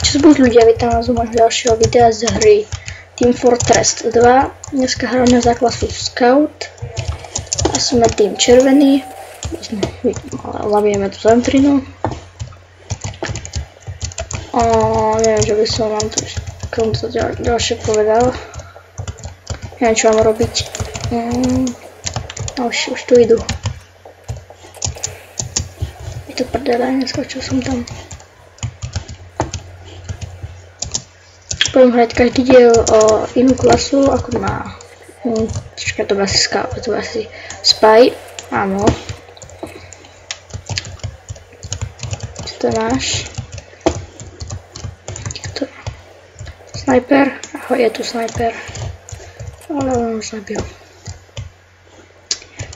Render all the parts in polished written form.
Čas buď ľudia, vítam vás u môjho ďalšieho videa z hry Team Fortress 2. Dneska hráme za klasu Scout a sme tým červený. Lavieme tu zemtrinu. Neviem, čo by som vám tu ďalšie povedal. Neviem, čo mám robiť. Už tu idú. Je to prdele, neskočil som tam. Budem hrať každý diel o inú klasu, ako má... Počkaj, to bude asi Scout, to bude asi Spy. Áno. Čo to máš? Sniper? Ahoj, je tu sniper. Ale on už zabil.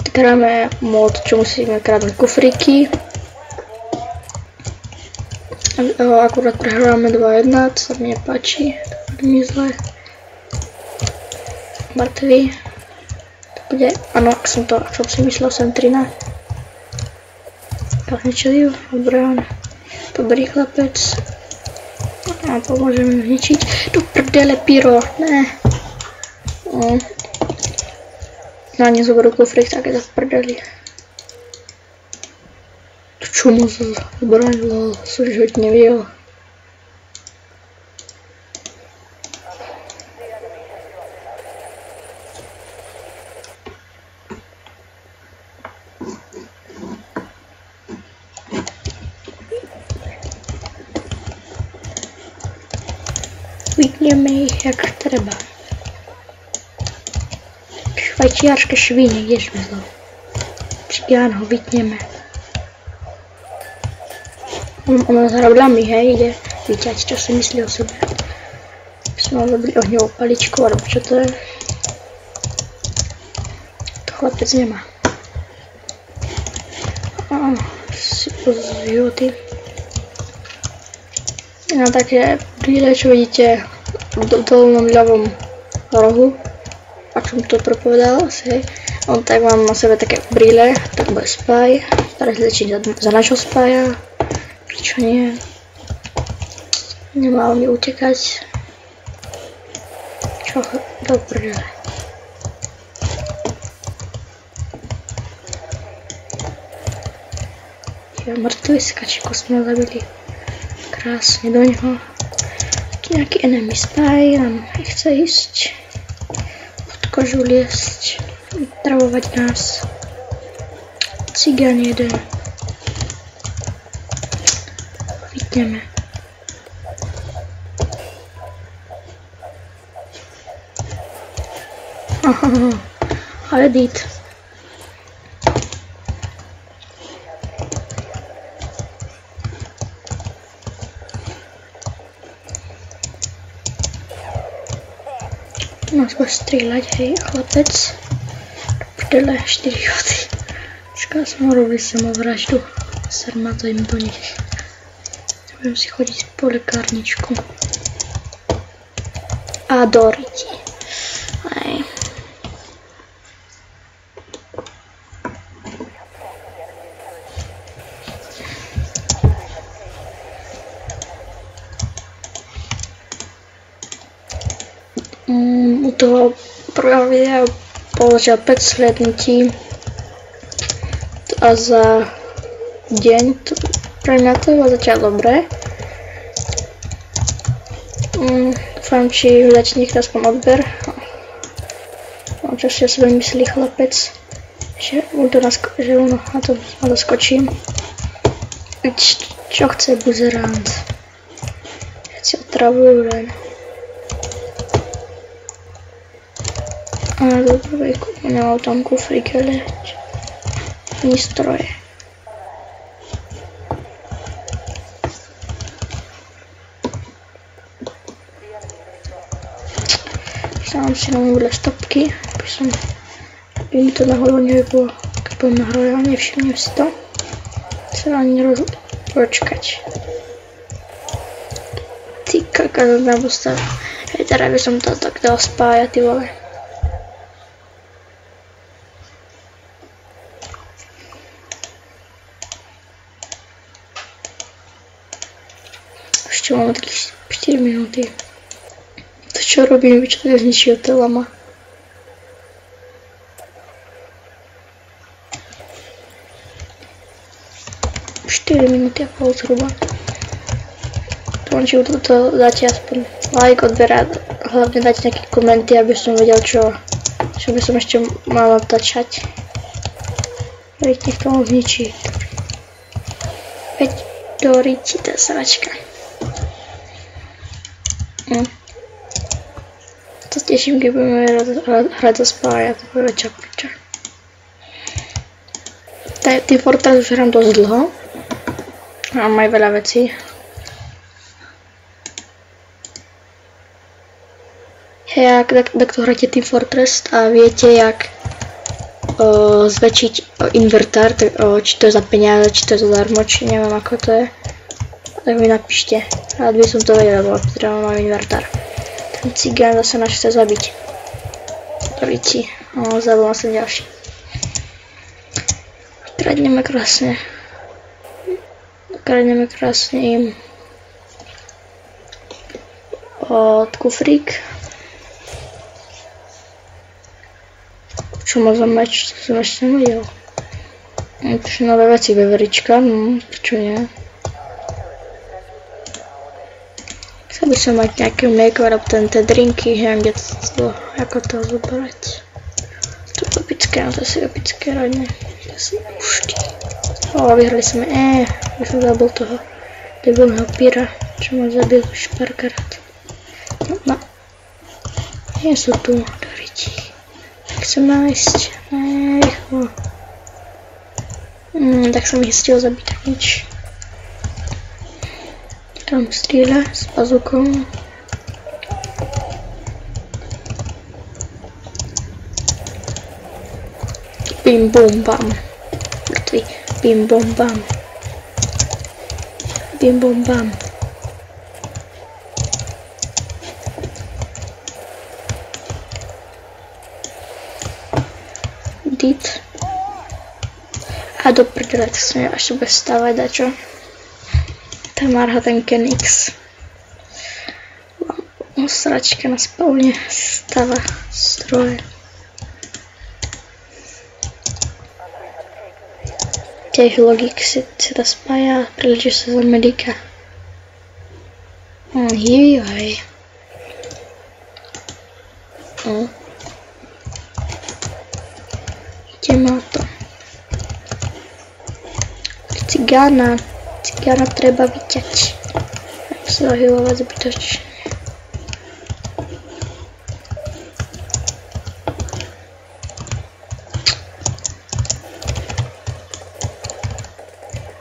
Tak hráme mod, čo musíme krádnuť kufríky. Akurát prehrávame 2-1, to sa mi nepáči, to mi zle. Mŕtvy. To bude, áno, ak som si myslel, som 13. Tak ničili, dobré, dobrý chlapec. A pomôžem im zničiť. Do prdele, pyro, ne. No a nezoberú kufrík, tak je to v prdeli. Čo mu zbránilo, som život neviel. Vytneme ich jak treba. Švajčiarske šviny, kde zmizlo? Čigáno, vytneme. Ona zarobila mi, hej, ide vyťať, čo si myslí o sebe. By sme mal zabili ohňovú paličku, alebo čo to je? To chlapec nemá. Si pozrú životy. Na také brýle, čo vidíte v dolnom ľavom rohu, ak som to prepovedal asi, hej. On tak mám na sebe také brýle, tak bude Spy. Teraz liečím za našho Spya. Čo nie? Nemal mi utekať. Čo? Dobre. Je mŕtvy, skačiku sme zabili. Krásne do neho. Nejaký enemy Spy nám chce ísť. Pod kožu liesť. Travovať nás. Cigán jeden. Vytneme. Edit. Nás bude strieľať, hej, chlapec. Prdele, 4 životy. Počkaj, som robil samovraždu. Serma to im do nich. Budem si chodiť po lekárničku. A do riti. Aj. U toho prvého videa položil 5 slednutí a za deň pre mňa to bolo zatiaľ dobré. Dúfam, či vydačí niekto aspoň odber. Čo si o sebe myslí chlapec, že ono na to skočím. Čo chce buzerant? Keď si otravujú len. Ale dobre, nemal tam kufrík, ale ani stroje. Sám si nám bude stopky, aby mi to náhodou nevyplo, keď budem nahrávať, ale nevšimnem si to. Sa ani počkať. Ty kaka, na postav. Hej, teraz by som to tak dal spájať, ty vole. Ešte mám taký 4 minúty. To čo robím, čo to zničí to lama. Minúty a pol zhruba. Či toto dáte aspoň like, odber a hlavne dajte nejaké komenty, aby som vedel, čo by som ešte mala tačať. Veď nech to moc zničí. Veď do ríti tá sračka. To teším, keď budeme hrať za spája, to bude väčšia piča. Team Fortress už hrám dosť dlho. Mám aj veľa vecí. Hej, ak takto hráte Team Fortress a viete, jak zväčšiť invertár, či to je za peniaze, či to je zadarmo, či neviem ako to je, tak mi napíšte. Rád by som to vedel, lebo potrebujem mám invertár. Ten cigán zase nás chce zabiť. Dovíci. Zabil nás sa ďalší. Kradneme krásne. Kradneme krásne im od kufrík. Čo má za meč, to som ešte nevidel. Prišli nové veci, veverička, prečo nie? Chcel by som mať nejaké mlieko, robiť tie drinky, neviem, kde to, ako to zobrať. To je epické, to je epické radne. To si puští. Vyhrali sme, by som zabil toho debilného píra, čo ma zabil už párkrát. No, nie sú tu, doriti. Chcem nájsť, rýchlo. Tak som ich stiel zabiť, tak nič. Tam strieľa s bazukou. Bim bum bam. Mŕtvy. Bim bum bam. Bim bum bam. Dit. A do prdele, tak som až bude stávať dačo. Tá marha ten Ken X. Sračka na spawne stáva stroje. Tiež logik si to spája a prilečíš sa za medika. Hývaj. Ideme na to. Cigána treba vyťať. Ako sa zahylovať zbytočne.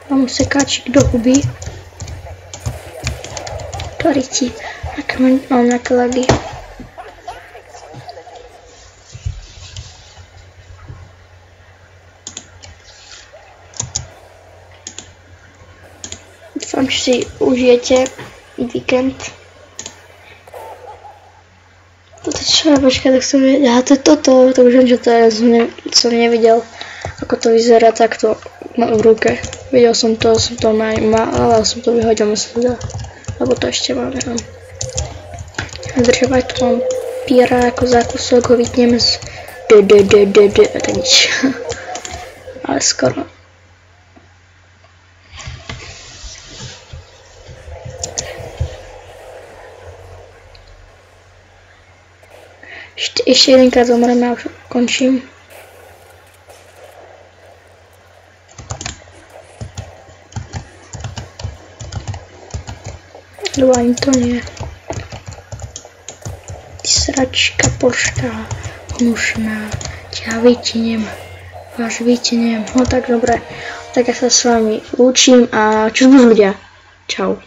Mám sekáčik do huby. Doriti. Mám nejaké lagy. Dúfam, že si užijete víkend. Toto čo? Počkaj, tak som videl. Aha, to je toto. To už viem, čo to je. Som nevidel, ako to vyzerá takto v ruke. Videl som to mal, ale som to vyhodil, myslím, lebo to ešte mám, neviem. Zdržovať, tu mám píra ako zákusok, ho vytnem z to nič. Ale skoro. Ešte jedenkrát zomrem a už končím. Lebo ani to nie. Sračka pošta, hnušná, ťa vytinem, váš vytinem. No tak dobre, tak ja sa s vami lúčim a čus ľudia. Čau.